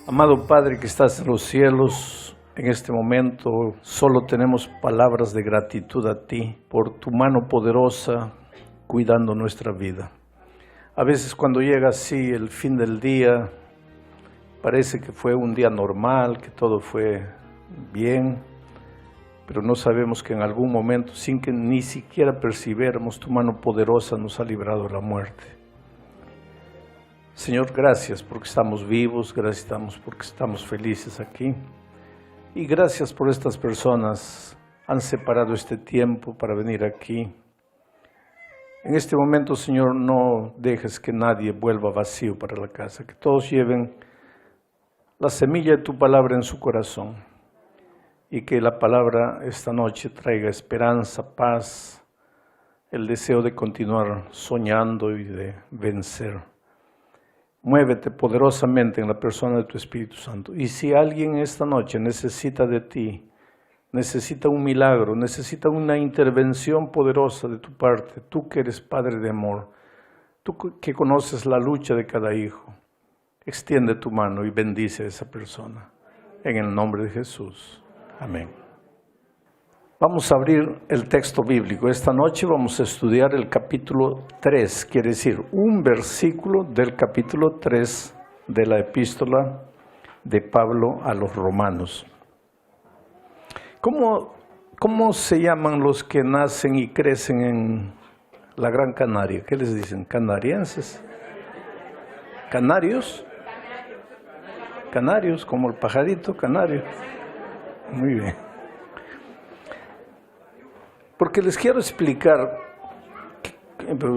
Amado Padre que estás en los cielos, en este momento solo tenemos palabras de gratitud a ti por tu mano poderosa cuidando nuestra vida. A veces cuando llega así el fin del día, parece que fue un día normal, que todo fue bien, pero no sabemos que en algún momento, sin que ni siquiera percibiéramos, tu mano poderosa nos ha librado de la muerte. Señor, gracias porque estamos vivos, gracias porque estamos felices aquí. Y gracias por estas personas han separado este tiempo para venir aquí. En este momento, Señor, no dejes que nadie vuelva vacío para la casa, que todos lleven la semilla de tu palabra en su corazón y que la palabra esta noche traiga esperanza, paz, el deseo de continuar soñando y de vencer. Muévete poderosamente en la persona de tu Espíritu Santo. Y si alguien esta noche necesita de ti, necesita un milagro, necesita una intervención poderosa de tu parte, tú que eres Padre de amor, tú que conoces la lucha de cada hijo, extiende tu mano y bendice a esa persona. En el nombre de Jesús. Amén. Vamos a abrir el texto bíblico. Esta noche vamos a estudiar el capítulo 3, quiere decir un versículo del capítulo 3 de la epístola de Pablo a los romanos. ¿Cómo se llaman los que nacen y crecen en la Gran Canaria? ¿Qué les dicen? ¿Canarienses? ¿Canarios? Canarios, como el pajarito canario. Muy bien. Porque les quiero explicar,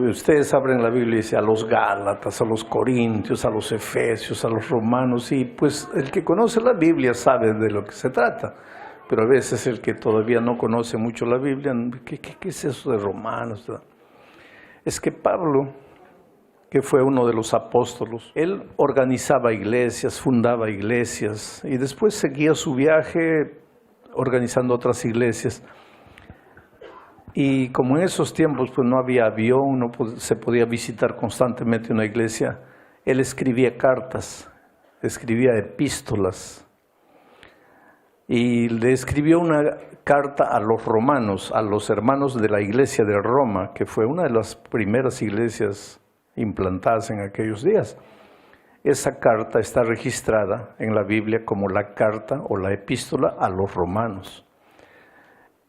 ustedes abren la Biblia y dicen a los Gálatas, a los Corintios, a los Efesios, a los Romanos, y pues el que conoce la Biblia sabe de lo que se trata, pero a veces el que todavía no conoce mucho la Biblia, ¿qué es eso de Romanos? Es que Pablo, que fue uno de los apóstolos, él organizaba iglesias, fundaba iglesias, y después seguía su viaje organizando otras iglesias. Y como en esos tiempos pues no había avión, no se podía visitar constantemente una iglesia, él escribía cartas, escribía epístolas. Y le escribió una carta a los romanos, a los hermanos de la iglesia de Roma, que fue una de las primeras iglesias implantadas en aquellos días. Esa carta está registrada en la Biblia como la carta o la epístola a los romanos.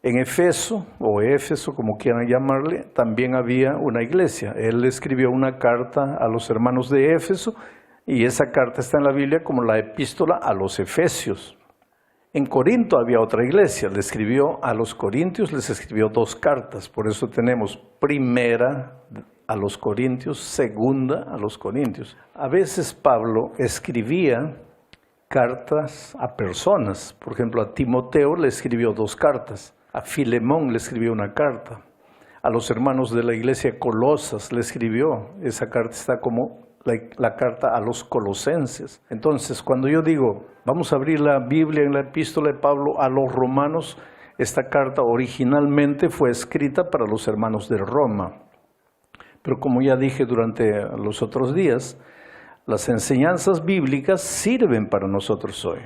En Éfeso, o Éfeso, como quieran llamarle, también había una iglesia. Él escribió una carta a los hermanos de Éfeso y esa carta está en la Biblia como la epístola a los Efesios. En Corinto había otra iglesia, le escribió a los corintios, les escribió 2 cartas. Por eso tenemos primera a los corintios, segunda a los corintios. A veces Pablo escribía cartas a personas. Por ejemplo, a Timoteo le escribió 2 cartas. A Filemón le escribió una carta. A los hermanos de la iglesia Colosas le escribió. Esa carta está como la carta a los colosenses. Entonces, cuando yo digo, vamos a abrir la Biblia en la epístola de Pablo a los romanos, esta carta originalmente fue escrita para los hermanos de Roma. Pero como ya dije durante los otros días, las enseñanzas bíblicas sirven para nosotros hoy.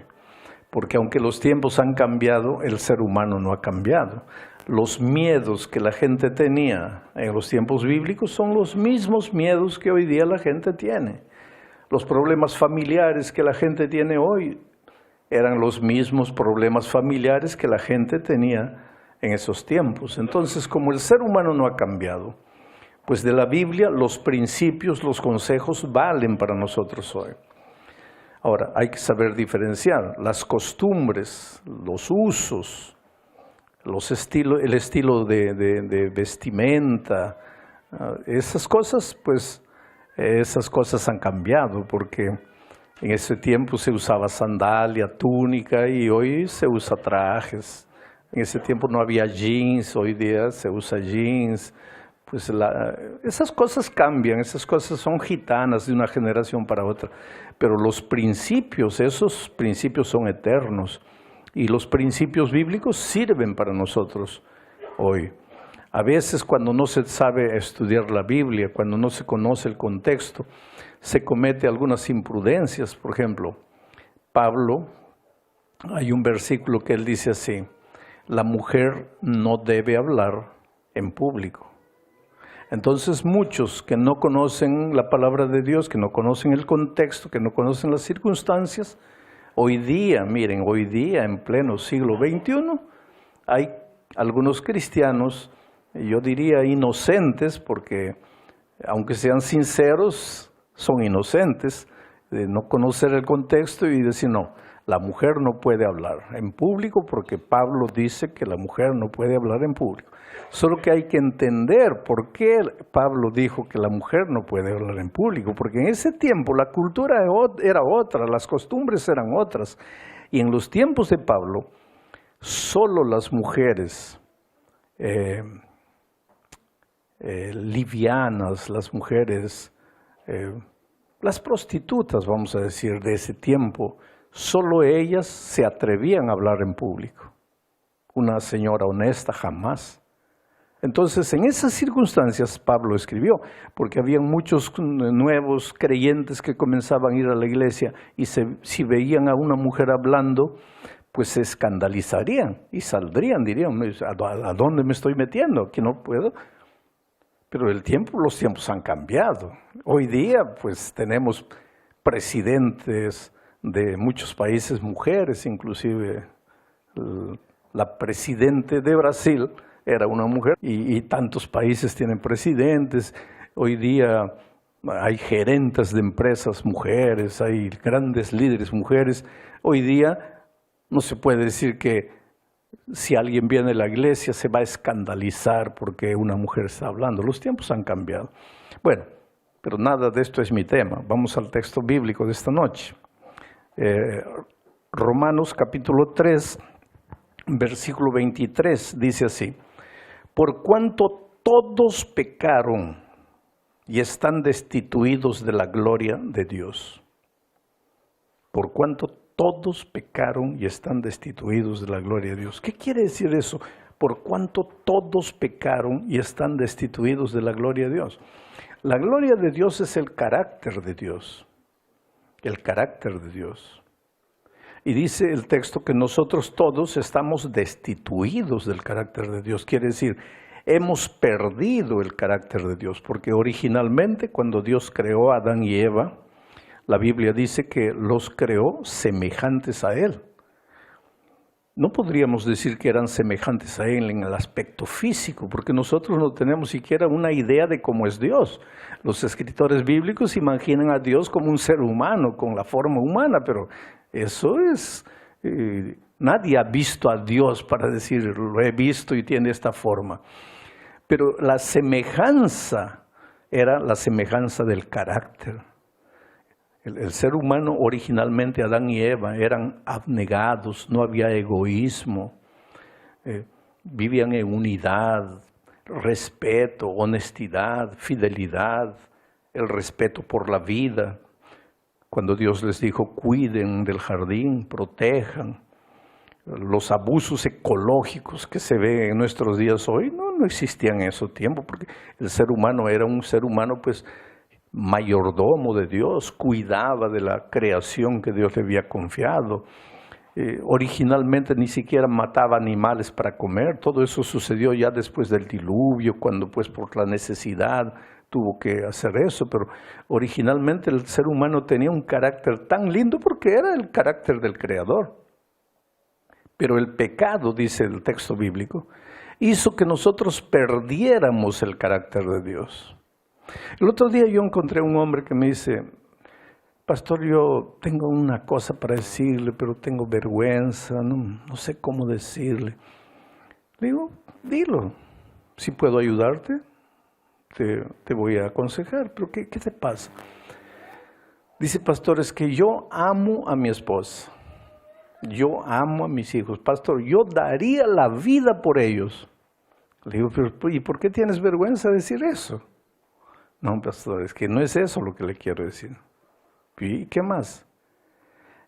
Porque aunque los tiempos han cambiado, el ser humano no ha cambiado. Los miedos que la gente tenía en los tiempos bíblicos son los mismos miedos que hoy día la gente tiene. Los problemas familiares que la gente tiene hoy eran los mismos problemas familiares que la gente tenía en esos tiempos. Entonces, como el ser humano no ha cambiado, pues de la Biblia los principios, los consejos valen para nosotros hoy. Ahora, hay que saber diferenciar las costumbres, los usos, el estilo de vestimenta, esas cosas, pues esas cosas han cambiado porque en ese tiempo se usaba sandalia, túnica y hoy se usa trajes. En ese tiempo no había jeans, hoy día se usa jeans. Pues esas cosas cambian, esas cosas son gitanas de una generación para otra, pero los principios, esos principios son eternos y los principios bíblicos sirven para nosotros hoy. A veces cuando no se sabe estudiar la Biblia, cuando no se conoce el contexto, se comete algunas imprudencias. Por ejemplo, Pablo, hay un versículo que él dice así: la mujer no debe hablar en público. Entonces muchos que no conocen la palabra de Dios, que no conocen el contexto, que no conocen las circunstancias, hoy día, miren, hoy día en pleno siglo XXI, hay algunos cristianos, yo diría inocentes, porque aunque sean sinceros, son inocentes, de no conocer el contexto y decir no, la mujer no puede hablar en público porque Pablo dice que la mujer no puede hablar en público. Solo que hay que entender por qué Pablo dijo que la mujer no puede hablar en público, porque en ese tiempo la cultura era otra, las costumbres eran otras, y en los tiempos de Pablo, solo las mujeres livianas, las mujeres, las prostitutas, vamos a decir, de ese tiempo, solo ellas se atrevían a hablar en público. Una señora honesta jamás. Entonces, en esas circunstancias Pablo escribió, porque había muchos nuevos creyentes que comenzaban a ir a la iglesia y si veían a una mujer hablando, pues se escandalizarían y saldrían, dirían, ¿a dónde me estoy metiendo? Aquí no puedo. Pero los tiempos han cambiado. Hoy día, pues tenemos presidentes de muchos países, mujeres, inclusive la presidenta de Brasil era una mujer, y tantos países tienen presidentes. Hoy día hay gerentes de empresas mujeres, hay grandes líderes mujeres. Hoy día no se puede decir que si alguien viene a la iglesia se va a escandalizar porque una mujer está hablando. Los tiempos han cambiado. Bueno, pero nada de esto es mi tema. Vamos al texto bíblico de esta noche. Romanos capítulo 3, versículo 23, dice así: por cuanto todos pecaron y están destituidos de la gloria de Dios. Por cuanto todos pecaron y están destituidos de la gloria de Dios. ¿Qué quiere decir eso? Por cuanto todos pecaron y están destituidos de la gloria de Dios. La gloria de Dios es el carácter de Dios. El carácter de Dios. Y dice el texto que nosotros todos estamos destituidos del carácter de Dios. Quiere decir, hemos perdido el carácter de Dios, porque originalmente cuando Dios creó a Adán y Eva, la Biblia dice que los creó semejantes a Él. No podríamos decir que eran semejantes a Él en el aspecto físico, porque nosotros no tenemos siquiera una idea de cómo es Dios. Los escritores bíblicos imaginan a Dios como un ser humano, con la forma humana, pero eso es... nadie ha visto a Dios para decir, lo he visto y tiene esta forma. Pero la semejanza era la semejanza del carácter. El ser humano originalmente, Adán y Eva, eran abnegados, no había egoísmo, vivían en unidad, respeto, honestidad, fidelidad, el respeto por la vida. Cuando Dios les dijo, cuiden del jardín, protejan. Los abusos ecológicos que se ven en nuestros días hoy no existían en ese tiempo, porque el ser humano era un ser humano pues mayordomo de Dios, cuidaba de la creación que Dios le había confiado. Originalmente ni siquiera mataba animales para comer. Todo eso sucedió ya después del diluvio, cuando pues por la necesidad tuvo que hacer eso, pero originalmente el ser humano tenía un carácter tan lindo porque era el carácter del Creador. Pero el pecado, dice el texto bíblico, hizo que nosotros perdiéramos el carácter de Dios. El otro día yo encontré un hombre que me dice, pastor, yo tengo una cosa para decirle, pero tengo vergüenza, no sé cómo decirle. Le digo, dilo, si puedo ayudarte, te voy a aconsejar, pero ¿qué te pasa? Dice, pastor, es que yo amo a mi esposa, yo amo a mis hijos, pastor, yo daría la vida por ellos. Le digo, pero ¿y por qué tienes vergüenza de decir eso? No, pastor, es que no es eso lo que le quiero decir. ¿Y qué más?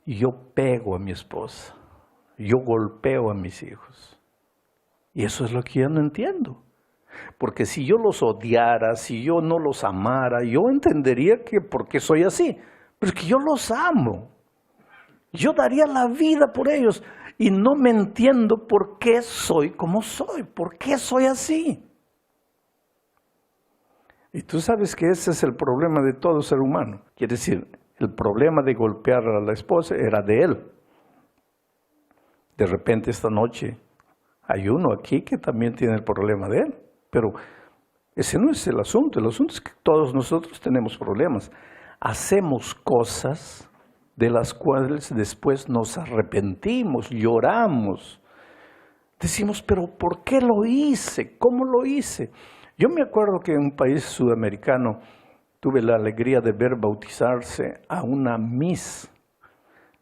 Yo pego a mi esposa, yo golpeo a mis hijos. Y eso es lo que yo no entiendo. Porque si yo los odiara, si yo no los amara, yo entendería que por qué soy así. Pero es que yo los amo. Yo daría la vida por ellos y no me entiendo por qué soy como soy, por qué soy así. Y tú sabes que ese es el problema de todo ser humano. Quiere decir, el problema de golpear a la esposa era de él. De repente esta noche hay uno aquí que también tiene el problema de él. Pero ese no es el asunto es que todos nosotros tenemos problemas. Hacemos cosas de las cuales después nos arrepentimos, lloramos. Decimos, pero ¿por qué lo hice? ¿Cómo lo hice? Yo me acuerdo que en un país sudamericano tuve la alegría de ver bautizarse a una Miss.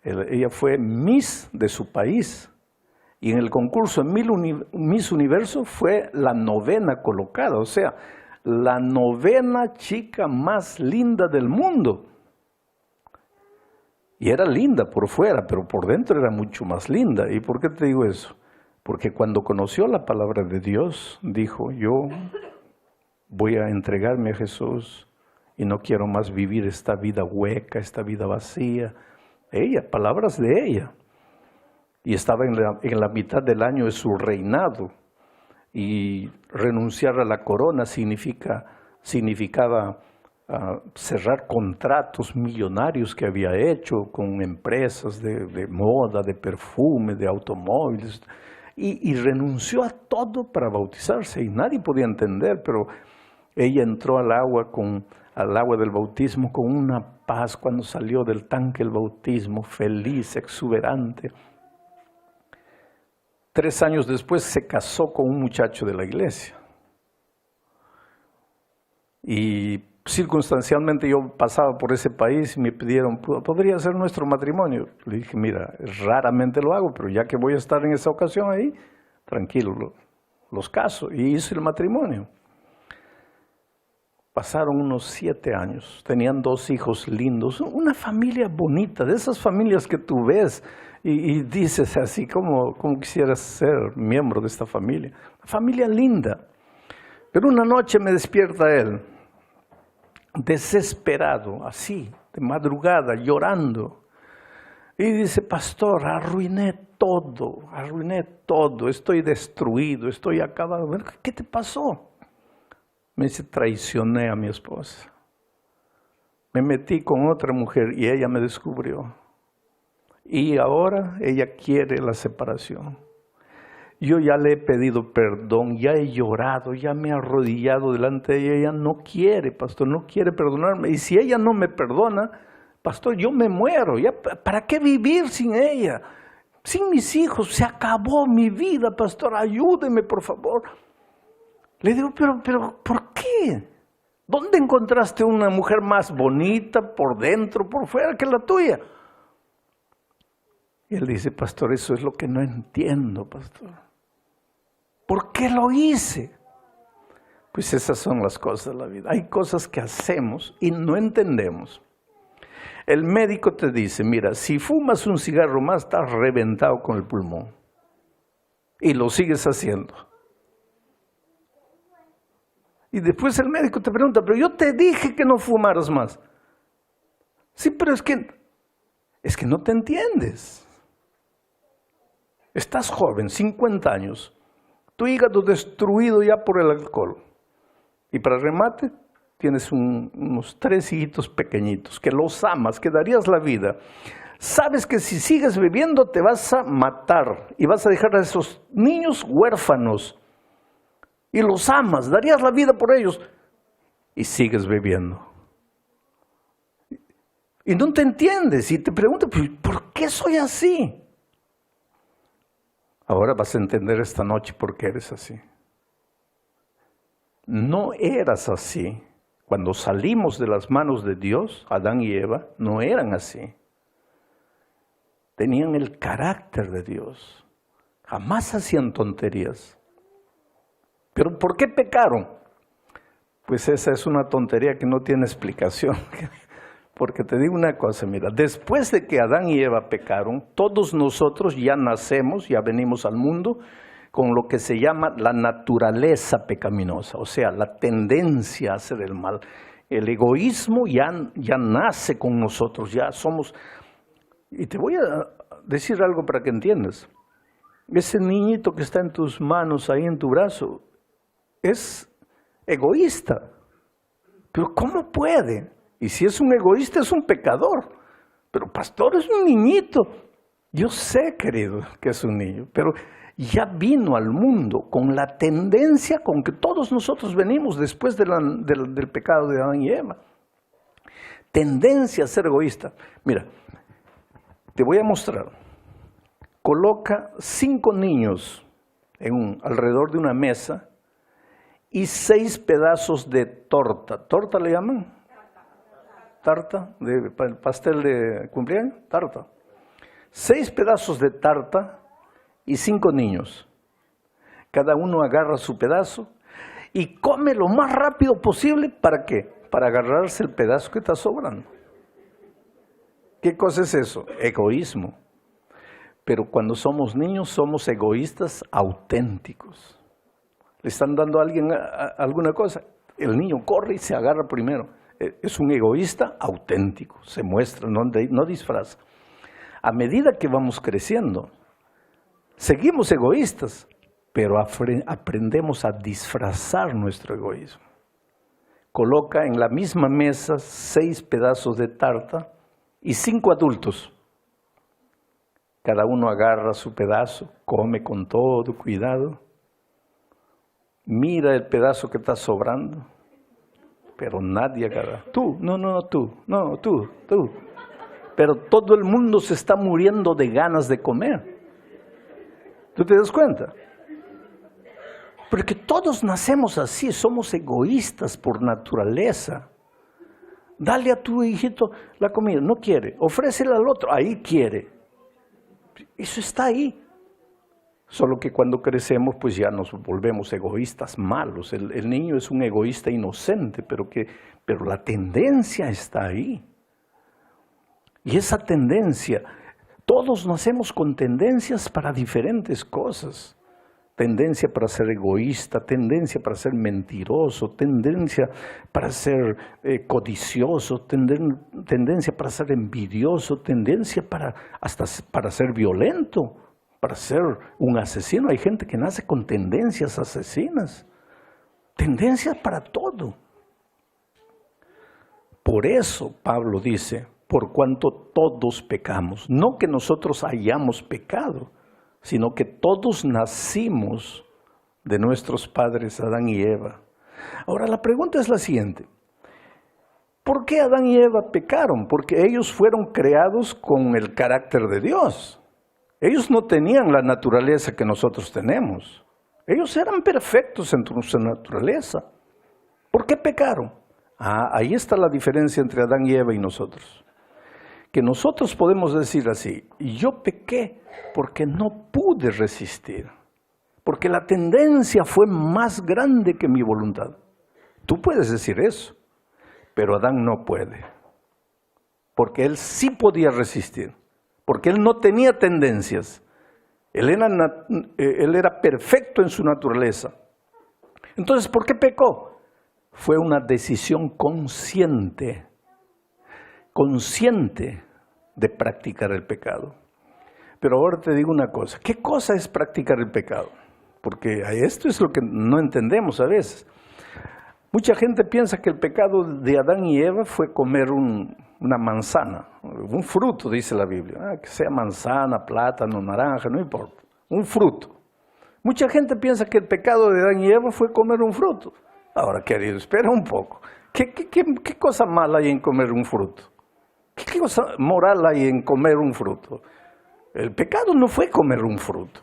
Ella fue Miss de su país. Y en el concurso Miss Universo fue la 9ª colocada, o sea, la 9ª chica más linda del mundo. Y era linda por fuera, pero por dentro era mucho más linda. ¿Y por qué te digo eso? Porque cuando conoció la palabra de Dios, dijo, yo voy a entregarme a Jesús y no quiero más vivir esta vida hueca, esta vida vacía. Ella, palabras de ella. Y estaba en la mitad del año de su reinado. Y renunciar a la corona significaba cerrar contratos millonarios que había hecho con empresas de moda, de perfume, de automóviles. Y renunció a todo para bautizarse. Y nadie podía entender, pero ella entró al agua del bautismo con una paz cuando salió del tanque del bautismo, feliz, exuberante. 3 años después se casó con un muchacho de la iglesia. Y circunstancialmente yo pasaba por ese país y me pidieron, ¿podría ser nuestro matrimonio? Le dije, mira, raramente lo hago, pero ya que voy a estar en esa ocasión ahí, tranquilo, los caso. Y hice el matrimonio. Pasaron unos 7 años, tenían 2 hijos lindos, una familia bonita, de esas familias que tú ves y dices así como quisieras ser miembro de esta familia. Una familia linda. Pero una noche me despierta él, desesperado, así, de madrugada, llorando. Y dice, pastor, arruiné todo, estoy destruido, estoy acabado. ¿Qué te pasó? Me dice, traicioné a mi esposa. Me metí con otra mujer y ella me descubrió. Y ahora ella quiere la separación. Yo ya le he pedido perdón, ya he llorado, ya me he arrodillado delante de ella. Ella no quiere, pastor, no quiere perdonarme. Y si ella no me perdona, pastor, yo me muero. Ya, ¿para qué vivir sin ella? Sin mis hijos, se acabó mi vida, pastor, ayúdeme, por favor. Le digo, pero ¿por qué? ¿Dónde encontraste una mujer más bonita por dentro, por fuera que la tuya? Y él dice, pastor, eso es lo que no entiendo, pastor. ¿Por qué lo hice? Pues esas son las cosas de la vida. Hay cosas que hacemos y no entendemos. El médico te dice, mira, si fumas un cigarro más, estás reventado con el pulmón. Y lo sigues haciendo. Y después el médico te pregunta, pero yo te dije que no fumaras más. Sí, pero es que no te entiendes. Estás joven, 50 años, tu hígado destruido ya por el alcohol. Y para remate, tienes unos 3 hijitos pequeñitos, que los amas, que darías la vida. Sabes que si sigues bebiendo te vas a matar y vas a dejar a esos niños huérfanos. Y los amas, darías la vida por ellos. Y sigues bebiendo. Y no te entiendes y te preguntas, ¿por qué soy así? Ahora vas a entender esta noche por qué eres así. No eras así. Cuando salimos de las manos de Dios, Adán y Eva, no eran así. Tenían el carácter de Dios. Jamás hacían tonterías. ¿Pero por qué pecaron? Pues esa es una tontería que no tiene explicación. Porque te digo una cosa, mira, después de que Adán y Eva pecaron, todos nosotros ya nacemos, ya venimos al mundo con lo que se llama la naturaleza pecaminosa, o sea, la tendencia a hacer el mal. El egoísmo ya nace con nosotros, ya somos Y te voy a decir algo para que entiendas. Ese niñito que está en tus manos, ahí en tu brazo, es egoísta. Pero ¿cómo puede? Y si es un egoísta, es un pecador. Pero pastor, es un niñito. Yo sé, querido, que es un niño, pero ya vino al mundo con la tendencia con que todos nosotros venimos después del pecado de Adán y Eva. Tendencia a ser egoísta. Mira, te voy a mostrar. Coloca 5 niños alrededor de una mesa y 6 pedazos de torta. ¿Torta le llaman? Tarta, de pastel de cumpleaños, tarta. 6 pedazos de tarta y 5 niños. Cada uno agarra su pedazo y come lo más rápido posible. ¿Para qué? Para agarrarse el pedazo que está sobrando. ¿Qué cosa es eso? Egoísmo. Pero cuando somos niños somos egoístas auténticos. Le están dando a alguien alguna cosa, el niño corre y se agarra primero. Es un egoísta auténtico, se muestra, no disfraza. A medida que vamos creciendo, seguimos egoístas, pero aprendemos a disfrazar nuestro egoísmo. Coloca en la misma mesa 6 pedazos de tarta y 5 adultos. Cada uno agarra su pedazo, come con todo cuidado, mira el pedazo que está sobrando, pero nadie agarra. Tú. Pero todo el mundo se está muriendo de ganas de comer. ¿Tú te das cuenta? Porque todos nacemos así, somos egoístas por naturaleza. Dale a tu hijito la comida, no quiere, ofrécela al otro, ahí quiere. Eso está ahí. Solo que cuando crecemos pues ya nos volvemos egoístas malos. El niño es un egoísta inocente, pero la tendencia está ahí. Y esa tendencia, todos nacemos con tendencias para diferentes cosas. Tendencia para ser egoísta, tendencia para ser mentiroso, tendencia para ser codicioso, tendencia para ser envidioso, tendencia hasta para ser violento, para ser un asesino. Hay gente que nace con tendencias asesinas, tendencias para todo. Por eso Pablo dice, por cuanto todos pecamos, no que nosotros hayamos pecado, sino que todos nacimos de nuestros padres Adán y Eva. Ahora la pregunta es la siguiente: ¿por qué Adán y Eva pecaron? Porque ellos fueron creados con el carácter de Dios. Ellos no tenían la naturaleza que nosotros tenemos. Ellos eran perfectos en su naturaleza. ¿Por qué pecaron? Ahí está la diferencia entre Adán y Eva y nosotros. Que nosotros podemos decir así: yo pequé porque no pude resistir, porque la tendencia fue más grande que mi voluntad. Tú puedes decir eso, pero Adán no puede, porque él sí podía resistir, porque él no tenía tendencias, él era perfecto en su naturaleza. Entonces, ¿por qué pecó? Fue una decisión consciente de practicar el pecado. Pero ahora te digo una cosa: ¿qué cosa es practicar el pecado? Porque esto es lo que no entendemos a veces. Mucha gente piensa que el pecado de Adán y Eva fue comer una manzana, un fruto, dice la Biblia. Que sea manzana, plátano, naranja, no importa, un fruto. Mucha gente piensa que el pecado de Adán y Eva fue comer un fruto. Ahora, querido, espera un poco. ¿Qué cosa mala hay en comer un fruto? ¿Qué cosa moral hay en comer un fruto? El pecado no fue comer un fruto.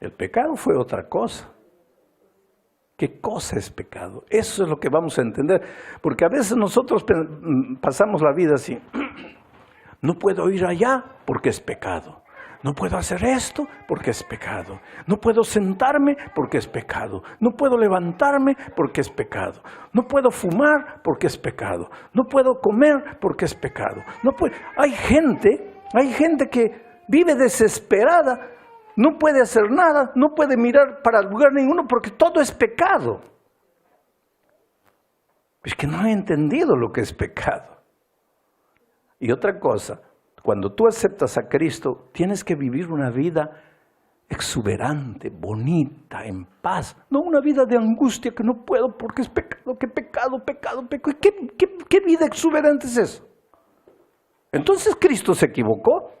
El pecado fue otra cosa. ¿Qué cosa es pecado? Eso es lo que vamos a entender. Porque a veces nosotros pasamos la vida así. No puedo ir allá porque es pecado. No puedo hacer esto porque es pecado. No puedo sentarme porque es pecado. No puedo levantarme porque es pecado. No puedo fumar porque es pecado. No puedo comer porque es pecado. Hay gente que vive desesperada, no puede hacer nada, no puede mirar para lugar ninguno porque todo es pecado. Es que no he entendido lo que es pecado. Y otra cosa, Cuando tú aceptas a Cristo, tienes que vivir una vida exuberante, bonita, en paz. No una vida de angustia que no puedo porque es pecado, que pecado. ¿Qué vida exuberante es esa? Entonces Cristo se equivocó.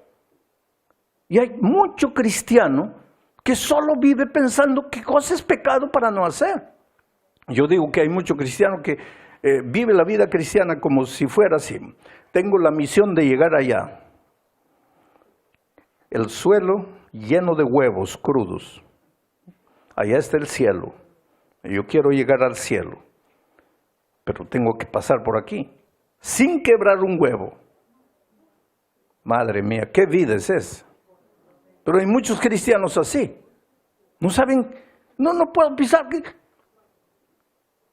Y hay mucho cristiano que solo vive pensando qué cosa es pecado para no hacer. Yo digo que hay mucho cristiano que vive la vida cristiana como si fuera así. Tengo la misión de llegar allá. El suelo lleno de huevos crudos. Allá está el cielo. Yo quiero llegar al cielo. Pero tengo que pasar por aquí. Sin quebrar un huevo. Madre mía, ¿qué vida es esa? Pero hay muchos cristianos así. No saben, no puedo pisar.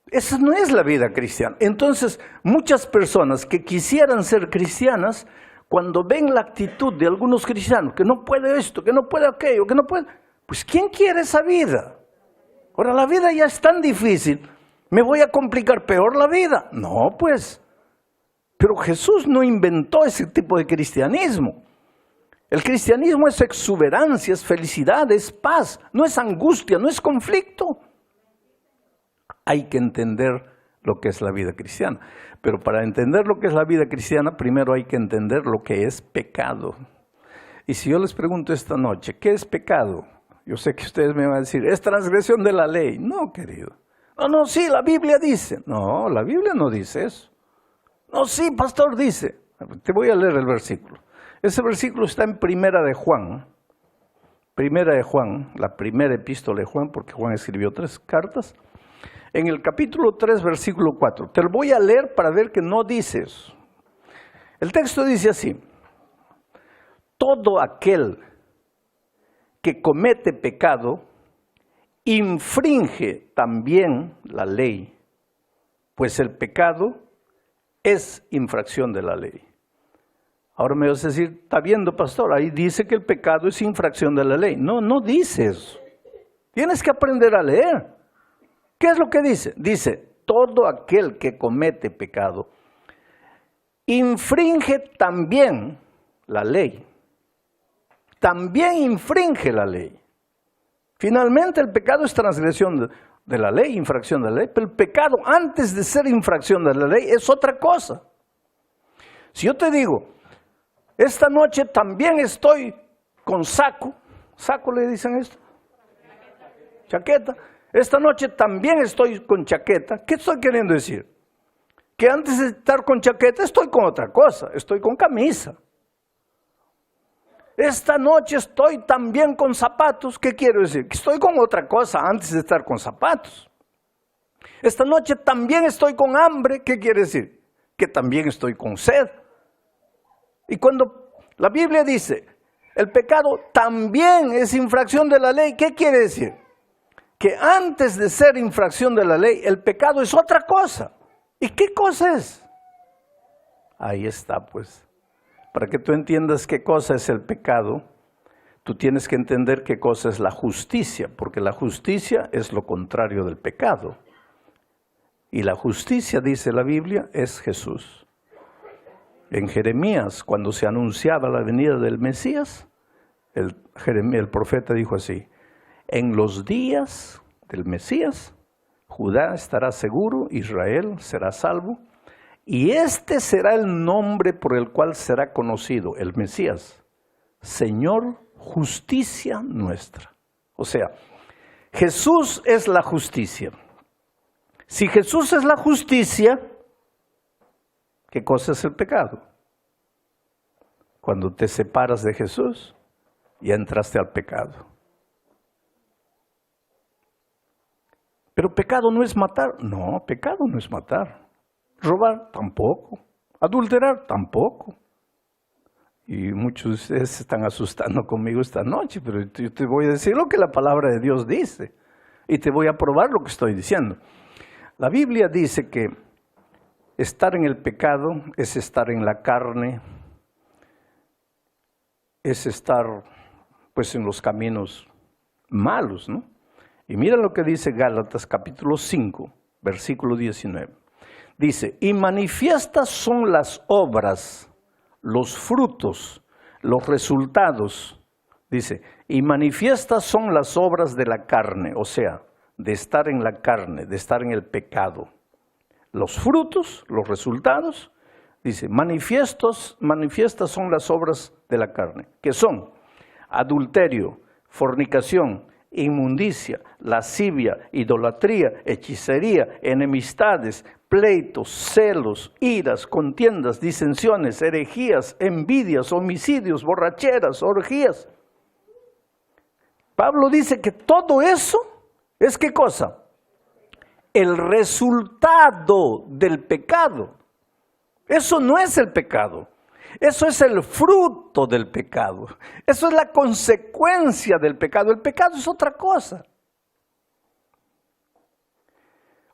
Esa no es la vida cristiana. Entonces, muchas personas que quisieran ser cristianas, cuando ven la actitud de algunos cristianos, que no puede esto, que no puede aquello, que no puede... Pues, ¿quién quiere esa vida? Ahora, la vida ya es tan difícil, ¿me voy a complicar peor la vida? No, pues. Pero Jesús no inventó ese tipo de cristianismo. El cristianismo es exuberancia, es felicidad, es paz, no es angustia, no es conflicto. Hay que entender lo que es la vida cristiana. Pero para entender lo que es la vida cristiana, primero hay que entender lo que es pecado. Y si yo les pregunto esta noche, ¿qué es pecado? Yo sé que ustedes me van a decir, es transgresión de la ley. No, querido. No, sí, la Biblia dice. No, la Biblia no dice eso. No, sí, pastor, dice. Te voy a leer el versículo. Ese versículo está en Primera de Juan. Primera de Juan, la primera epístola de Juan, porque Juan escribió 3 cartas. En el capítulo 3, versículo 4. Te lo voy a leer para ver que no dice eso. El texto dice así. Todo aquel que comete pecado, infringe también la ley, pues el pecado es infracción de la ley. Ahora me vas a decir, está viendo, pastor, ahí dice que el pecado es infracción de la ley. No, no dice eso. Tienes que aprender a leer. ¿Qué es lo que dice? Dice, todo aquel que comete pecado, infringe también la ley. También infringe la ley. Finalmente el pecado es transgresión de la ley, infracción de la ley, pero el pecado antes de ser infracción de la ley es otra cosa. Si yo te digo, esta noche también estoy con saco le dicen esto, chaqueta, esta noche también estoy con chaqueta, ¿qué estoy queriendo decir? Que antes de estar con chaqueta estoy con otra cosa, estoy con camisa. Esta noche estoy también con zapatos. ¿Qué quiero decir? Que estoy con otra cosa antes de estar con zapatos. Esta noche también estoy con hambre. ¿Qué quiere decir? Que también estoy con sed. Y cuando la Biblia dice, el pecado también es infracción de la ley, ¿qué quiere decir? Que antes de ser infracción de la ley, el pecado es otra cosa. ¿Y qué cosa es? Ahí está, pues. Para que tú entiendas qué cosa es el pecado, tú tienes que entender qué cosa es la justicia, porque la justicia es lo contrario del pecado. Y la justicia, dice la Biblia, es Jesús. En Jeremías, cuando se anunciaba la venida del Mesías, el profeta dijo así, en los días del Mesías, Judá estará seguro, Israel será salvo, y este será el nombre por el cual será conocido el Mesías, Señor, justicia nuestra. O sea, Jesús es la justicia. Si Jesús es la justicia, ¿qué cosa es el pecado? Cuando te separas de Jesús, ya entraste al pecado. Pero pecado no es matar. No, pecado no es matar. Robar, tampoco. Adulterar, tampoco. Y muchos de ustedes se están asustando conmigo esta noche, pero yo te voy a decir lo que la palabra de Dios dice. Y te voy a probar lo que estoy diciendo. La Biblia dice que estar en el pecado es estar en la carne, es estar pues en los caminos malos, ¿no? Y mira lo que dice Gálatas capítulo 5, versículo 19. Dice, y manifiestas son las obras, los frutos los resultados, dice, y manifiestas son las obras de la carne, o sea, de estar en la carne, de estar en el pecado. Los frutos, los resultados, dice, manifiestas son las obras de la carne, que son adulterio, fornicación, inmundicia, lascivia, idolatría, hechicería, enemistades, pleitos, celos, iras, contiendas, disensiones, herejías, envidias, homicidios, borracheras, orgías. Pablo dice que todo eso es ¿qué cosa? El resultado del pecado. Eso no es el pecado. Eso es el fruto del pecado. Eso es la consecuencia del pecado. El pecado es otra cosa.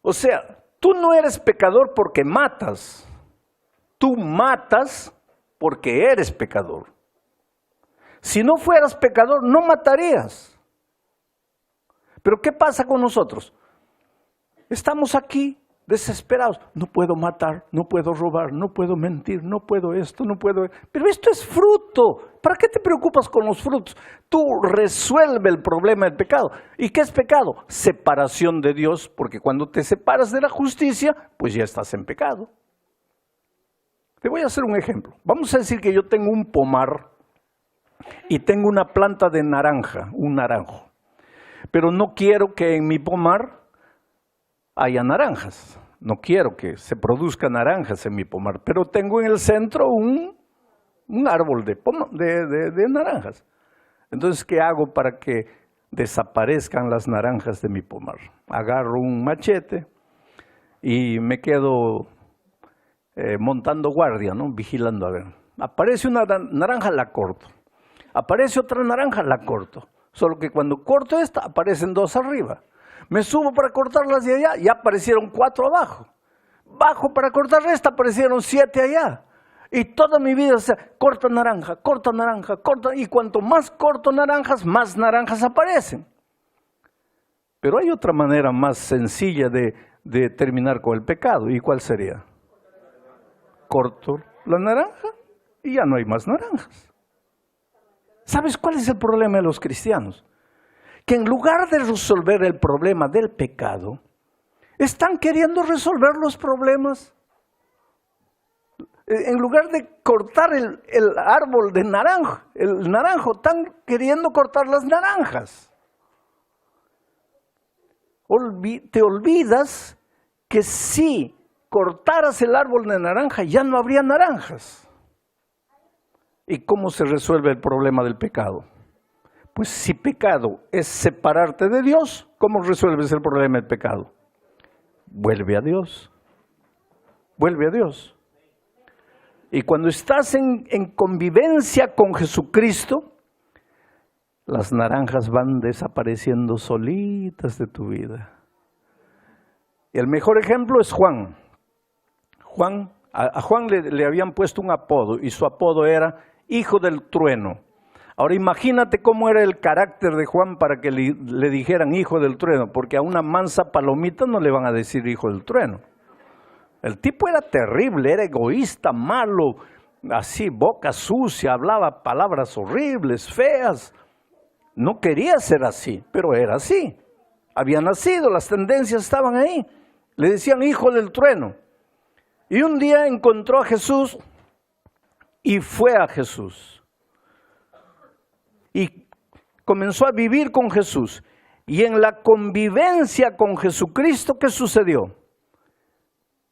O sea, tú no eres pecador porque matas. Tú matas porque eres pecador. Si no fueras pecador, no matarías. Pero ¿qué pasa con nosotros? Estamos aquí desesperados. No puedo matar, no puedo robar, no puedo mentir, no puedo esto, no puedo... Pero esto es fruto. ¿Para qué te preocupas con los frutos? Tú resuelve el problema del pecado. ¿Y qué es pecado? Separación de Dios, porque cuando te separas de la justicia, pues ya estás en pecado. Te voy a hacer un ejemplo. Vamos a decir que yo tengo un pomar y tengo una planta de naranja, un naranjo. Pero no quiero que en mi pomar haya naranjas. No quiero que se produzcan naranjas en mi pomar, pero tengo en el centro un árbol de naranjas. Entonces, ¿qué hago para que desaparezcan las naranjas de mi pomar? Agarro un machete y me quedo montando guardia, ¿no? Vigilando a ver. Aparece una naranja, la corto. Aparece otra naranja, la corto. Solo que cuando corto esta, aparecen dos arriba. Me subo para cortarlas de allá, ya aparecieron 4 abajo. Bajo para cortar esta, aparecieron 7 allá. Y toda mi vida, o sea, corta naranja, corta. Y cuanto más corto naranjas, más naranjas aparecen. Pero hay otra manera más sencilla de terminar con el pecado. ¿Y cuál sería? Corto la naranja y ya no hay más naranjas. ¿Sabes cuál es el problema de los cristianos? Que en lugar de resolver el problema del pecado, están queriendo resolver los problemas. En lugar de cortar el árbol de naranjo, el naranjo, están queriendo cortar las naranjas. Te olvidas que si cortaras el árbol de naranja, ya no habría naranjas. ¿Y cómo se resuelve el problema del pecado? Pues si pecado es separarte de Dios, ¿cómo resuelves el problema del pecado? Vuelve a Dios. Vuelve a Dios. Y cuando estás en convivencia con Jesucristo, las naranjas van desapareciendo solitas de tu vida. Y el mejor ejemplo es Juan. A Juan le habían puesto un apodo y su apodo era Hijo del Trueno. Ahora imagínate cómo era el carácter de Juan para que le dijeran hijo del trueno, porque a una mansa palomita no le van a decir hijo del trueno. El tipo era terrible, era egoísta, malo, así, boca sucia, hablaba palabras horribles, feas. No quería ser así, pero era así. Había nacido, las tendencias estaban ahí. Le decían hijo del trueno. Y un día encontró a Jesús y fue a Jesús. Y comenzó a vivir con Jesús. Y en la convivencia con Jesucristo, ¿qué sucedió?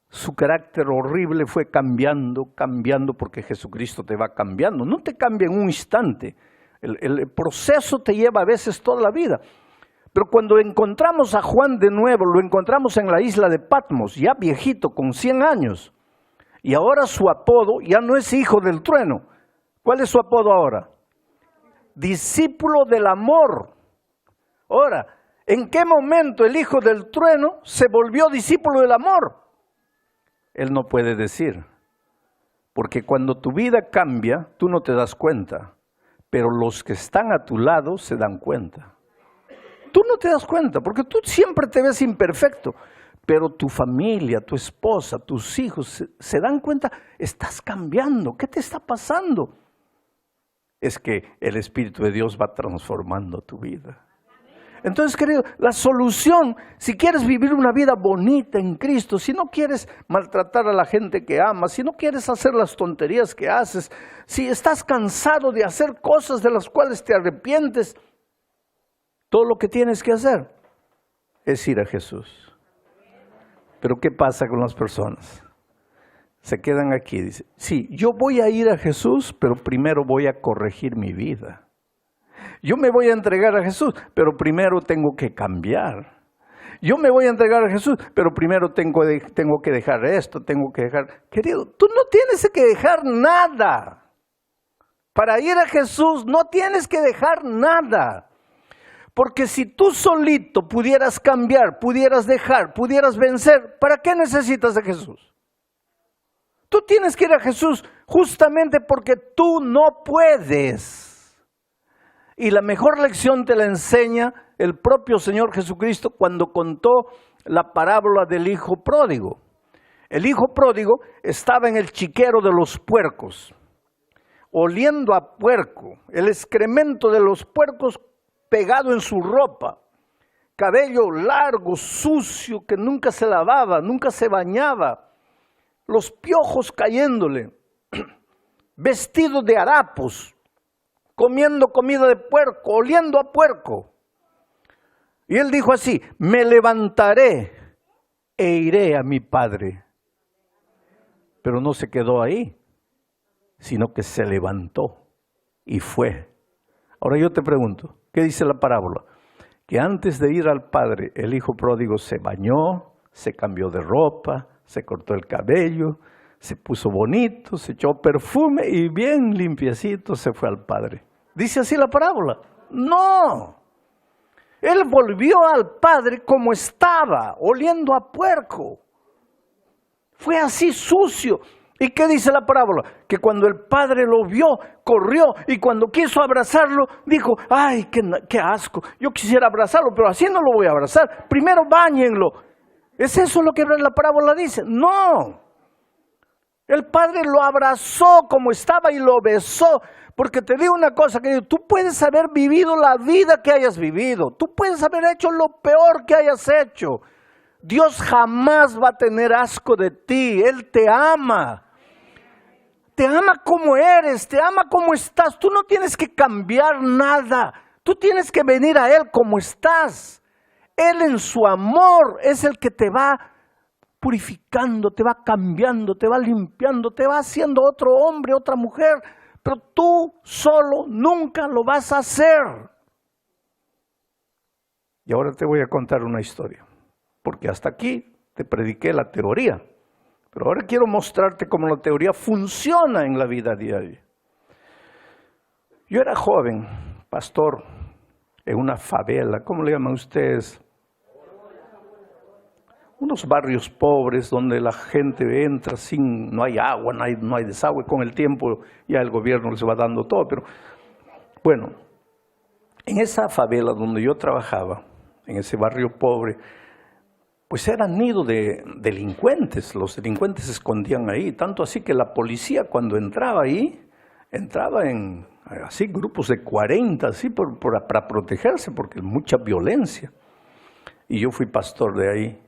Su carácter horrible fue cambiando, porque Jesucristo te va cambiando. No te cambia en un instante. El proceso te lleva a veces toda la vida. Pero cuando encontramos a Juan de nuevo, lo encontramos en la isla de Patmos, ya viejito, con 100 años. Y ahora su apodo ya no es hijo del trueno. ¿Cuál es su apodo ahora? Discípulo del amor. Ahora, ¿en qué momento el hijo del trueno se volvió discípulo del amor? Él no puede decir. Porque cuando tu vida cambia, tú no te das cuenta. Pero los que están a tu lado se dan cuenta. Tú no te das cuenta, porque tú siempre te ves imperfecto. Pero tu familia, tu esposa, tus hijos se dan cuenta, estás cambiando. ¿Qué te está pasando? es que el Espíritu de Dios va transformando tu vida. Entonces, querido, la solución, si quieres vivir una vida bonita en Cristo, si no quieres maltratar a la gente que amas, si no quieres hacer las tonterías que haces, si estás cansado de hacer cosas de las cuales te arrepientes, todo lo que tienes que hacer es ir a Jesús. Pero ¿qué pasa con las personas? Se quedan aquí, dicen, sí, yo voy a ir a Jesús, pero primero voy a corregir mi vida. Yo me voy a entregar a Jesús, pero primero tengo que cambiar. Yo me voy a entregar a Jesús, pero primero tengo que dejar esto, tengo que dejar... Querido, tú no tienes que dejar nada. Para ir a Jesús no tienes que dejar nada. Porque si tú solito pudieras cambiar, pudieras dejar, pudieras vencer, ¿para qué necesitas de Jesús? Tú tienes que ir a Jesús justamente porque tú no puedes. Y la mejor lección te la enseña el propio Señor Jesucristo cuando contó la parábola del hijo pródigo. El hijo pródigo estaba en el chiquero de los puercos, oliendo a puerco, el excremento de los puercos pegado en su ropa, cabello largo, sucio, que nunca se lavaba, nunca se bañaba, los piojos cayéndole, vestido de harapos, comiendo comida de puerco, oliendo a puerco. Y él dijo así, me levantaré e iré a mi padre. Pero no se quedó ahí, sino que se levantó y fue. Ahora yo te pregunto, ¿qué dice la parábola? Que antes de ir al padre, el hijo pródigo se bañó, se cambió de ropa, se cortó el cabello, se puso bonito, se echó perfume y bien limpiecito se fue al padre. ¿Dice así la parábola? No. Él volvió al padre como estaba, oliendo a puerco. Fue así sucio. ¿Y qué dice la parábola? Que cuando el padre lo vio, corrió y cuando quiso abrazarlo, dijo, ¡ay, qué asco! Yo quisiera abrazarlo, pero así no lo voy a abrazar. Primero báñenlo. ¿Es eso lo que la parábola dice? No. El padre lo abrazó como estaba y lo besó. Porque te digo una cosa, que tú puedes haber vivido la vida que hayas vivido. Tú puedes haber hecho lo peor que hayas hecho. Dios jamás va a tener asco de ti. Él te ama. Te ama como eres, te ama como estás. Tú no tienes que cambiar nada. Tú tienes que venir a Él como estás. Él en su amor es el que te va purificando, te va cambiando, te va limpiando, te va haciendo otro hombre, otra mujer. Pero tú solo nunca lo vas a hacer. Y ahora te voy a contar una historia. Porque hasta aquí te prediqué la teoría. Pero ahora quiero mostrarte cómo la teoría funciona en la vida diaria. Yo era joven, pastor, en una favela, ¿cómo le llaman ustedes? Unos barrios pobres donde la gente entra no hay agua, no hay desagüe. Con el tiempo ya el gobierno les va dando todo. Pero bueno, en esa favela donde yo trabajaba, en ese barrio pobre, pues era nido de delincuentes. Los delincuentes se escondían ahí. Tanto así que la policía cuando entraba ahí, entraba en así grupos de 40, así para protegerse, porque mucha violencia. Y yo fui pastor de ahí.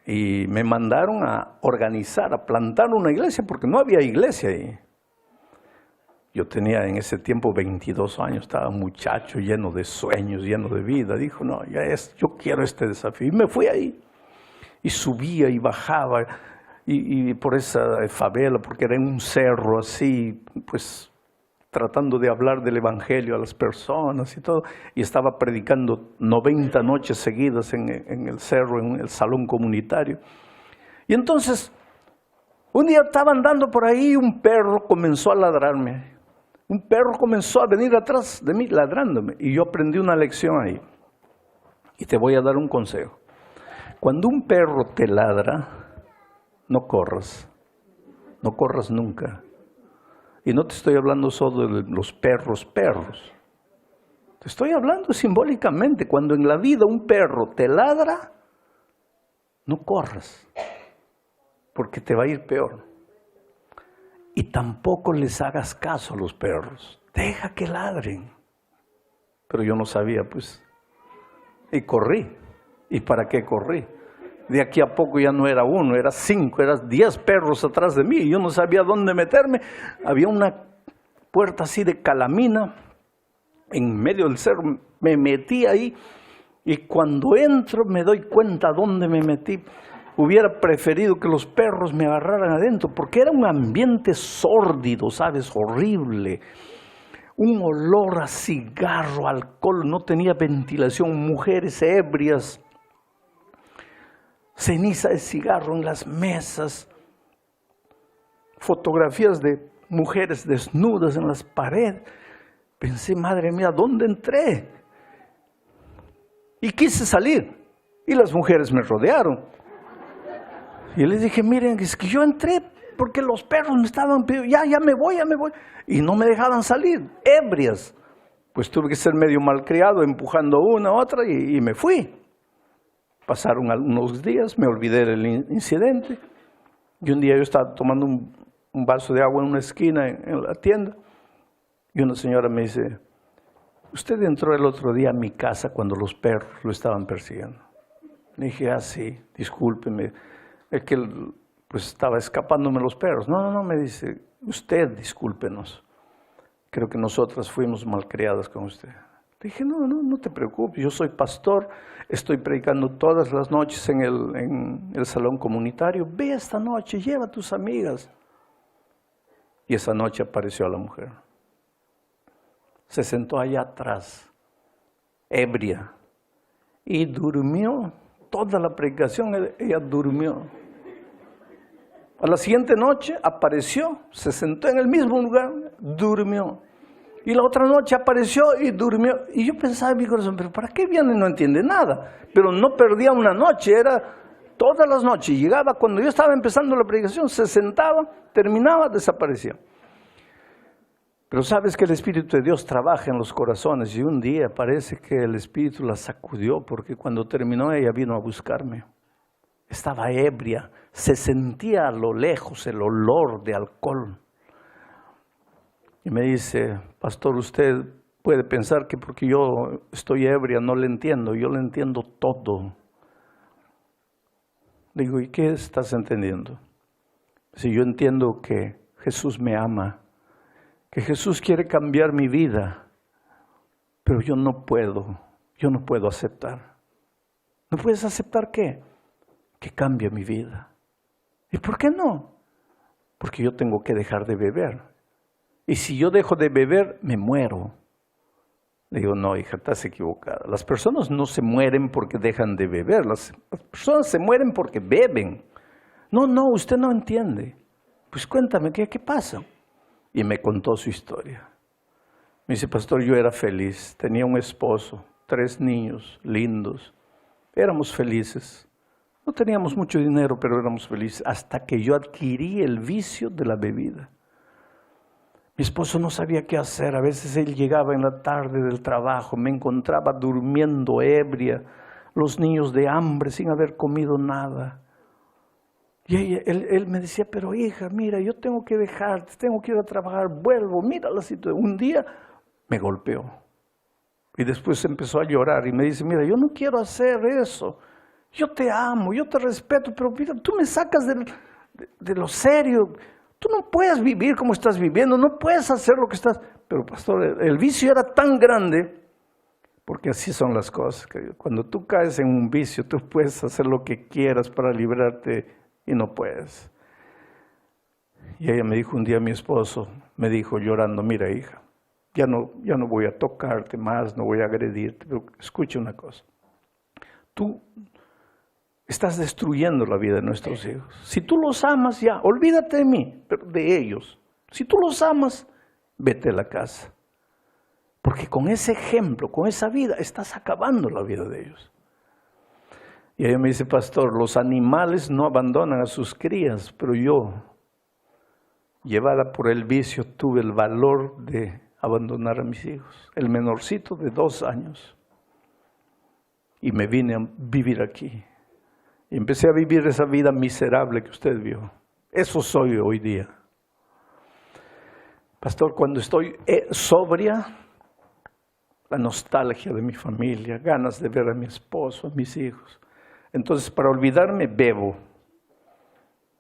Y me mandaron a organizar, a plantar una iglesia, porque no había iglesia ahí. Yo tenía en ese tiempo 22 años, estaba muchacho, lleno de sueños, lleno de vida. Dijo, no, yo quiero este desafío. Y me fui ahí. Y subía y bajaba, y por esa favela, porque era en un cerro así, pues tratando de hablar del evangelio a las personas y todo. Y estaba predicando 90 noches seguidas en el cerro, en el salón comunitario. Y entonces, un día estaba andando por ahí y un perro comenzó a ladrarme. Un perro comenzó a venir atrás de mí ladrándome. Y yo aprendí una lección ahí. Y te voy a dar un consejo. Cuando un perro te ladra, no corras. No corras nunca. Y no te estoy hablando solo de los perros. Te estoy hablando simbólicamente. Cuando en la vida un perro te ladra, no corras. Porque te va a ir peor. Y tampoco les hagas caso a los perros. Deja que ladren. Pero yo no sabía, pues. Y corrí. ¿Y para qué corrí? De aquí a poco ya no era uno, era 5, eran 10 perros atrás de mí. Y yo no sabía dónde meterme. Había una puerta así de calamina en medio del cerro. Me metí ahí. Y cuando entro me doy cuenta dónde me metí. Hubiera preferido que los perros me agarraran adentro, porque era un ambiente sórdido, ¿sabes? Horrible. Un olor a cigarro, alcohol, no tenía ventilación, mujeres ebrias, ceniza de cigarro en las mesas, fotografías de mujeres desnudas en las paredes. Pensé, madre mía, ¿dónde entré? Y quise salir, y las mujeres me rodearon. Y les dije, miren, es que yo entré porque los perros me estaban pidiendo, ya me voy. Y no me dejaban salir, ebrias. Pues tuve que ser medio malcriado, empujando una a otra y me fui. Pasaron algunos días, me olvidé del incidente. Y un día yo estaba tomando un vaso de agua en una esquina en la tienda. Y una señora me dice, usted entró el otro día a mi casa cuando los perros lo estaban persiguiendo. Le dije, sí, discúlpeme. Es que pues estaba escapándome los perros. No, me dice, usted discúlpenos. Creo que nosotras fuimos malcriadas con usted. Le dije, no te preocupes, yo soy pastor, estoy predicando todas las noches en el salón comunitario. Ve esta noche, lleva a tus amigas. Y esa noche apareció la mujer. Se sentó allá atrás, ebria, y durmió. Toda la predicación ella durmió. A la siguiente noche apareció, se sentó en el mismo lugar, durmió. Y la otra noche apareció y durmió. Y yo pensaba en mi corazón, pero ¿para qué viene? No entiende nada. Pero no perdía una noche, era todas las noches. Llegaba cuando yo estaba empezando la predicación, se sentaba, terminaba, desaparecía. Pero sabes que el Espíritu de Dios trabaja en los corazones y un día parece que el Espíritu la sacudió porque cuando terminó ella vino a buscarme. Estaba ebria, se sentía a lo lejos el olor de alcohol. Y me dice, pastor, usted puede pensar que porque yo estoy ebria no le entiendo, yo le entiendo todo. Le digo, ¿y qué estás entendiendo? Si yo entiendo que Jesús me ama, que Jesús quiere cambiar mi vida, pero yo no puedo aceptar. ¿No puedes aceptar qué? Que cambie mi vida. ¿Y por qué no? Porque yo tengo que dejar de beber. Y si yo dejo de beber, me muero. Le digo, no, hija, estás equivocada. Las personas no se mueren porque dejan de beber. Las personas se mueren porque beben. No, usted no entiende. Pues cuéntame, ¿qué pasa? Y me contó su historia. Me dice, pastor, yo era feliz. Tenía un esposo, 3 niños lindos. Éramos felices. No teníamos mucho dinero, pero éramos felices. Hasta que yo adquirí el vicio de la bebida. Mi esposo no sabía qué hacer. A veces él llegaba en la tarde del trabajo, me encontraba durmiendo ebria, los niños de hambre sin haber comido nada. Y él me decía, pero hija, mira, yo tengo que dejarte, tengo que ir a trabajar, vuelvo, mira la situación. Un día me golpeó y después empezó a llorar y me dice, mira, yo no quiero hacer eso. Yo te amo, yo te respeto, pero mira, tú me sacas de lo serio. Tú no puedes vivir como estás viviendo, no puedes hacer lo que estás... Pero pastor, el vicio era tan grande, porque así son las cosas. Que cuando tú caes en un vicio, tú puedes hacer lo que quieras para librarte y no puedes. Y ella me dijo un día, mi esposo, me dijo llorando, mira hija, ya no voy a tocarte más, no voy a agredirte, pero escucha una cosa. Tú estás destruyendo la vida de nuestros hijos. Si tú los amas, ya, olvídate de mí, pero de ellos. Si tú los amas, vete a la casa. Porque con ese ejemplo, con esa vida, estás acabando la vida de ellos. Y ella me dice, pastor, los animales no abandonan a sus crías, pero yo, llevada por el vicio, tuve el valor de abandonar a mis hijos. El menorcito de 2 años. Y me vine a vivir aquí. Y empecé a vivir esa vida miserable que usted vio. Eso soy hoy día. Pastor, cuando estoy sobria, la nostalgia de mi familia, ganas de ver a mi esposo, a mis hijos. Entonces, para olvidarme, bebo.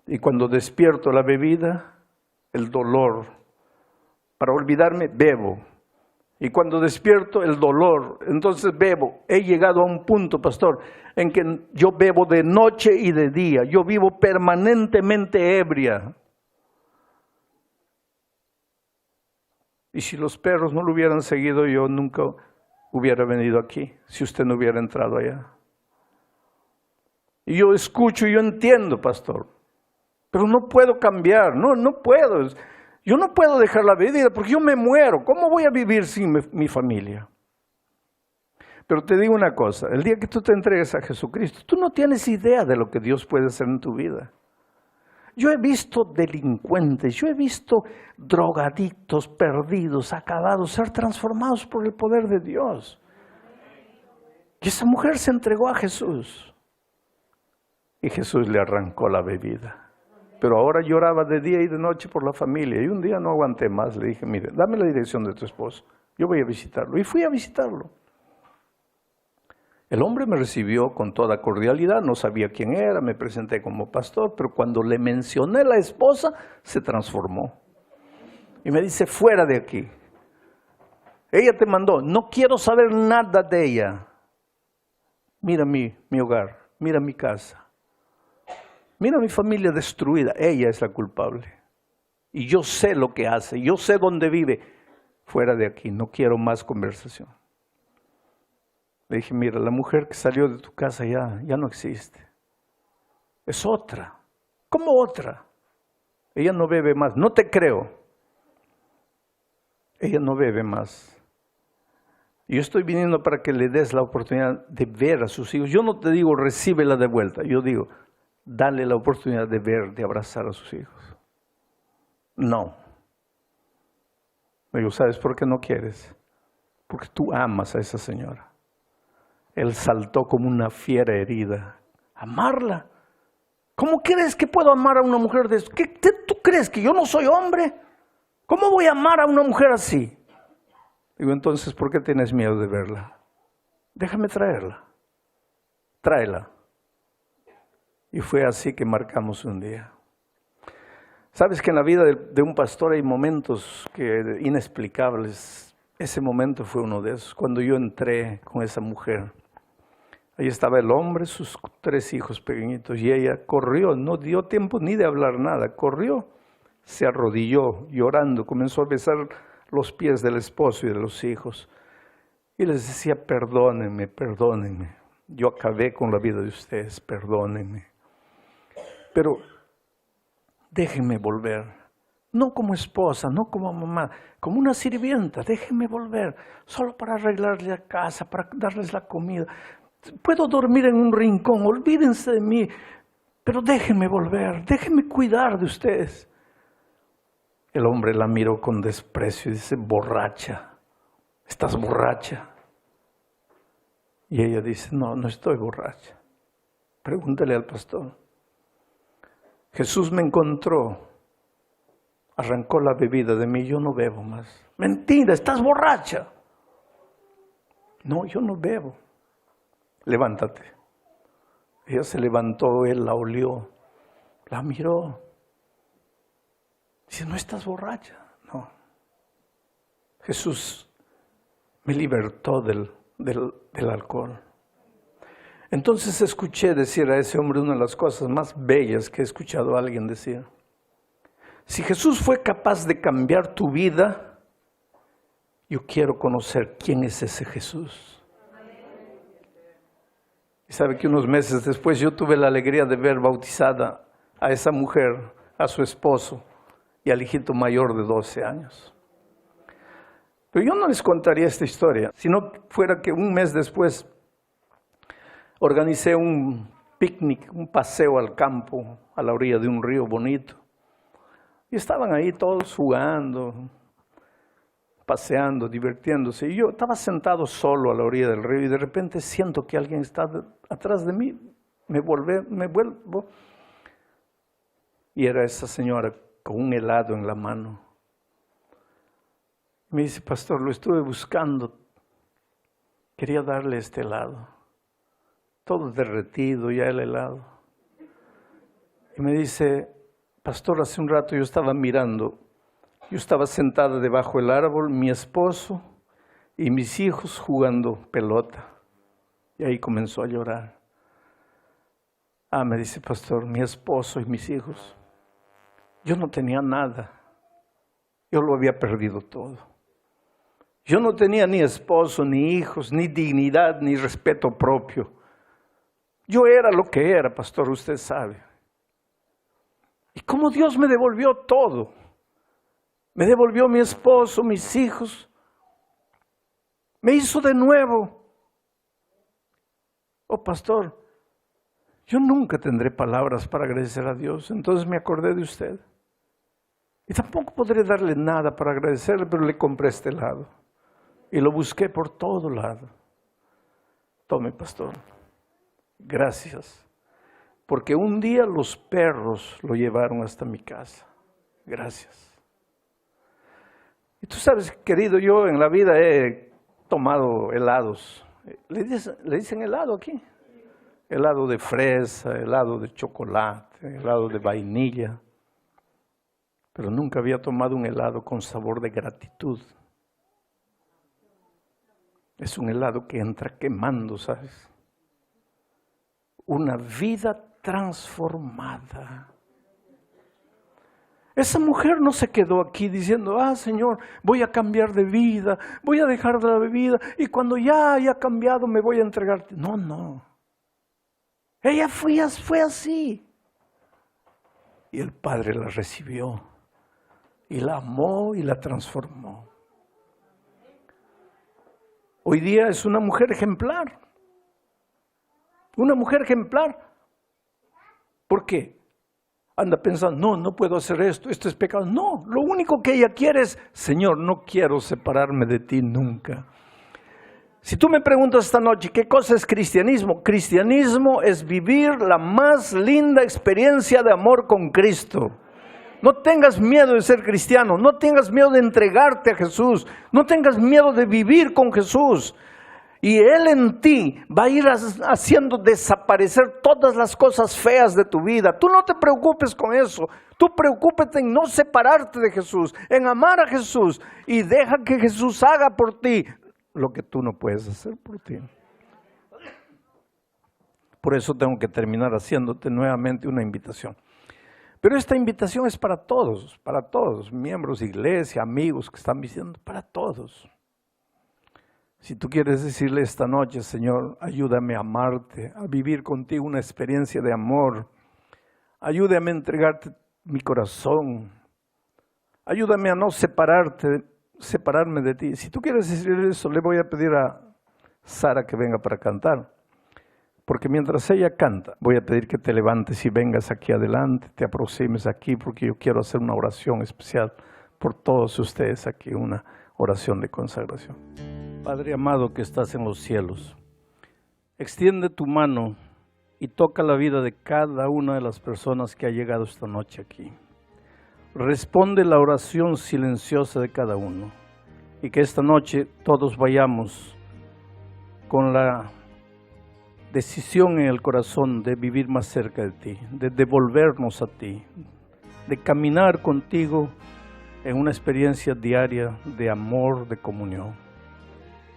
Y cuando despierto la bebida, el dolor. Para olvidarme, bebo. Y cuando despierto, el dolor. Entonces bebo. He llegado a un punto, pastor, en que yo bebo de noche y de día. Yo vivo permanentemente ebria. Y si los perros no lo hubieran seguido, yo nunca hubiera venido aquí, si usted no hubiera entrado allá. Y yo escucho y yo entiendo, pastor, pero no puedo cambiar, no puedo. Yo no puedo dejar la vida porque yo me muero. ¿Cómo voy a vivir sin mi familia? Pero te digo una cosa, el día que tú te entregues a Jesucristo, tú no tienes idea de lo que Dios puede hacer en tu vida. Yo he visto delincuentes, yo he visto drogadictos, perdidos, acabados, ser transformados por el poder de Dios. Y esa mujer se entregó a Jesús. Y Jesús le arrancó la bebida. Pero ahora lloraba de día y de noche por la familia. Y un día no aguanté más, le dije, mire, dame la dirección de tu esposo. Yo voy a visitarlo. Y fui a visitarlo. El hombre me recibió con toda cordialidad, no sabía quién era, me presenté como pastor, pero cuando le mencioné a la esposa, se transformó. Y me dice, fuera de aquí. Ella te mandó, no quiero saber nada de ella. Mira mi hogar, mira mi casa. Mira mi familia destruida, ella es la culpable. Y yo sé lo que hace, yo sé dónde vive. Fuera de aquí, no quiero más conversación. Le dije, mira, la mujer que salió de tu casa ya no existe. Es otra. ¿Cómo otra? Ella no bebe más. No te creo. Ella no bebe más. Yo estoy viniendo para que le des la oportunidad de ver a sus hijos. Yo no te digo, recíbela de vuelta. Yo digo, dale la oportunidad de ver, de abrazar a sus hijos. No. Le digo, ¿sabes por qué no quieres? Porque tú amas a esa señora. Él saltó como una fiera herida. Amarla. ¿Cómo crees que puedo amar a una mujer de eso? ¿Tú crees que yo no soy hombre? ¿Cómo voy a amar a una mujer así? Digo, entonces, ¿por qué tienes miedo de verla? Déjame traerla. Tráela. Y fue así que marcamos un día. Sabes que en la vida de un pastor hay momentos inexplicables. Ese momento fue uno de esos. Cuando yo entré con esa mujer. Ahí estaba el hombre, sus 3 hijos pequeñitos, y ella corrió, no dio tiempo ni de hablar nada, corrió, se arrodilló llorando, comenzó a besar los pies del esposo y de los hijos. Y les decía, perdónenme, perdónenme, yo acabé con la vida de ustedes, perdónenme. Pero déjenme volver, no como esposa, no como mamá, como una sirvienta, déjenme volver, solo para arreglarle la casa, para darles la comida. Puedo dormir en un rincón, olvídense de mí, pero déjenme volver, déjenme cuidar de ustedes. El hombre la miró con desprecio y dice, borracha, ¿estás borracha? Y ella dice, no estoy borracha. Pregúntale al pastor. Jesús me encontró, arrancó la bebida de mí, yo no bebo más. Mentira, estás borracha. No, yo no bebo. Levántate. Ella se levantó, él la olió, la miró. Dice, no estás borracha. No. Jesús me libertó del alcohol. Entonces escuché decir a ese hombre una de las cosas más bellas que he escuchado a alguien decir. Si Jesús fue capaz de cambiar tu vida, yo quiero conocer quién es ese Jesús. Y sabe que unos meses después yo tuve la alegría de ver bautizada a esa mujer, a su esposo y al hijito mayor de 12 años. Pero yo no les contaría esta historia, si no fuera que un mes después organicé un picnic, un paseo al campo, a la orilla de un río bonito. Y estaban ahí todos jugando, paseando, divirtiéndose. Y yo estaba sentado solo a la orilla del río y de repente siento que alguien está atrás de mí. Me vuelvo. Y era esa señora con un helado en la mano. Me dice, pastor, lo estuve buscando. Quería darle este helado. Todo derretido ya el helado. Y me dice, pastor, hace un rato yo estaba mirando. Yo estaba sentada debajo del árbol, mi esposo y mis hijos jugando pelota. Y ahí comenzó a llorar. Me dice, pastor, mi esposo y mis hijos. Yo no tenía nada. Yo lo había perdido todo. Yo no tenía ni esposo, ni hijos, ni dignidad, ni respeto propio. Yo era lo que era, pastor, usted sabe. Y cómo Dios me devolvió todo. Me devolvió mi esposo, mis hijos. Me hizo de nuevo. Oh, pastor, yo nunca tendré palabras para agradecer a Dios. Entonces me acordé de usted. Y tampoco podré darle nada para agradecerle, pero le compré este helado. Y lo busqué por todo lado. Tome, pastor. Gracias. Porque un día los perros lo llevaron hasta mi casa. Gracias. Y tú sabes, querido, yo en la vida he tomado helados. ¿Le dicen helado aquí? Helado de fresa, helado de chocolate, helado de vainilla. Pero nunca había tomado un helado con sabor de gratitud. Es un helado que entra quemando, ¿sabes? Una vida transformada. Esa mujer no se quedó aquí diciendo, Señor, voy a cambiar de vida, voy a dejar de la bebida y cuando ya haya cambiado me voy a entregarte. No, no. Ella fue así. Y el Padre la recibió y la amó y la transformó. Hoy día es una mujer ejemplar. Una mujer ejemplar. ¿Por qué? Anda pensando, no puedo hacer esto es pecado. No, lo único que ella quiere es, Señor, no quiero separarme de ti nunca. Si tú me preguntas esta noche, ¿qué cosa es cristianismo? Cristianismo es vivir la más linda experiencia de amor con Cristo. No tengas miedo de ser cristiano, no tengas miedo de entregarte a Jesús, no tengas miedo de vivir con Jesús. Y Él en ti va a ir haciendo desaparecer todas las cosas feas de tu vida. Tú no te preocupes con eso. Tú preocúpate en no separarte de Jesús, en amar a Jesús. Y deja que Jesús haga por ti lo que tú no puedes hacer por ti. Por eso tengo que terminar haciéndote nuevamente una invitación. Pero esta invitación es para todos, miembros de iglesia, amigos que están visitando, para todos. Si tú quieres decirle esta noche, Señor, ayúdame a amarte, a vivir contigo una experiencia de amor. Ayúdame a entregarte mi corazón. Ayúdame a no separarme de ti. Si tú quieres decirle eso, le voy a pedir a Sara que venga para cantar. Porque mientras ella canta, voy a pedir que te levantes y vengas aquí adelante, te aproximes aquí, porque yo quiero hacer una oración especial por todos ustedes aquí, una oración de consagración. Padre amado que estás en los cielos, extiende tu mano y toca la vida de cada una de las personas que ha llegado esta noche aquí. Responde la oración silenciosa de cada uno y que esta noche todos vayamos con la decisión en el corazón de vivir más cerca de ti, de devolvernos a ti, de caminar contigo en una experiencia diaria de amor, de comunión.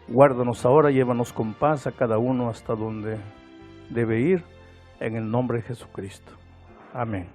Guárdanos ahora, llévanos con paz a cada uno hasta donde debe ir, en el nombre de Jesucristo. Amén.